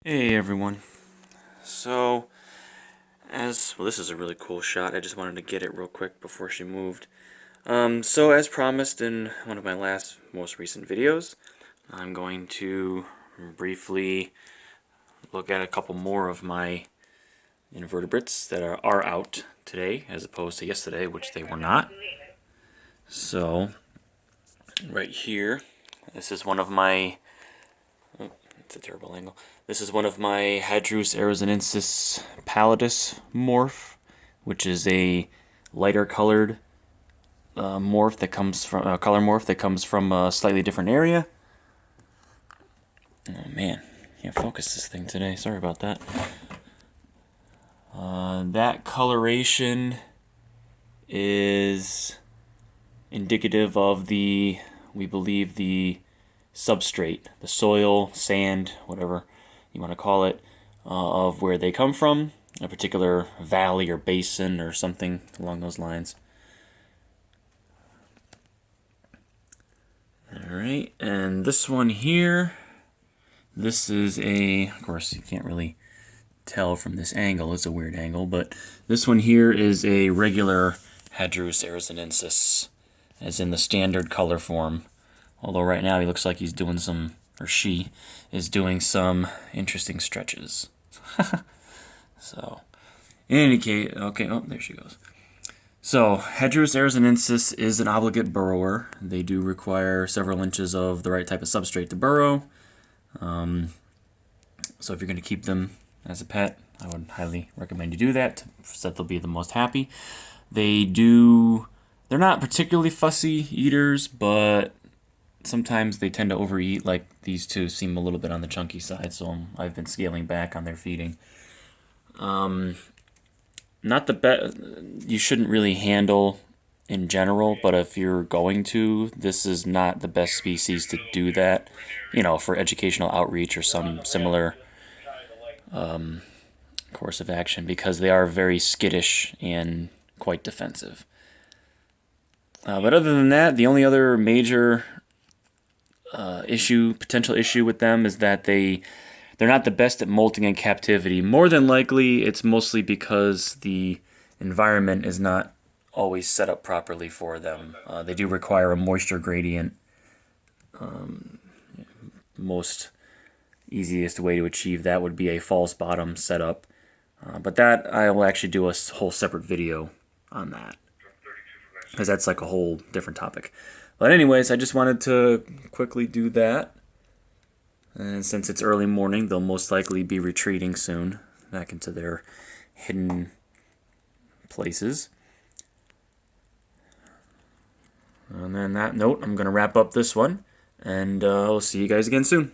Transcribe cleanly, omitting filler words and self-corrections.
Hey everyone. So, this is a really cool shot. I just wanted to get it real quick before she moved. So as promised in one of my most recent videos, I'm going to briefly look at a couple more of my invertebrates that are out today, as opposed to yesterday, which they were not. So, right here, this is one of my it's a terrible angle. This is one of my Hadrus aerosinensis pallidus morph, which is a lighter colored morph that comes from color morph that comes from a slightly different area. Oh man, can't focus this thing today. Sorry about that. That coloration is indicative of we believe, the substrate, the soil, sand, whatever you want to call it, of where they come from, a particular valley or basin or something along those lines. Alright, and this one here, this is of course you can't really tell from this angle, it's a weird angle, but this one here is a regular Hadrus aerosinensis, as in the standard color form. Although right now he looks like he's doing or she is doing some interesting stretches. So, in any case, okay, oh, there she goes. So, Hadrus aerosinensis is an obligate burrower. They do require several inches of the right type of substrate to burrow. So if you're going to keep them as a pet, I would highly recommend you do that, so that they'll be the most happy. They're not particularly fussy eaters, but sometimes they tend to overeat. Like these two seem a little bit on the chunky side, so I've been scaling back on their feeding. Not the best. You shouldn't really handle in general, but if you're going to, this is not the best species to do that. For educational outreach or some similar course of action, because they are very skittish and quite defensive. But other than that, the only other major potential issue with them is that they're not the best at molting in captivity. More than likely, it's mostly because the environment is not always set up properly for them. They do require a moisture gradient. Most easiest way to achieve that would be a false bottom setup. But that, I will actually do a whole separate video on that, because that's like a whole different topic. But anyways, I just wanted to quickly do that. And since it's early morning, they'll most likely be retreating soon back into their hidden places. And on that note, I'm going to wrap up this one, and I'll see you guys again soon.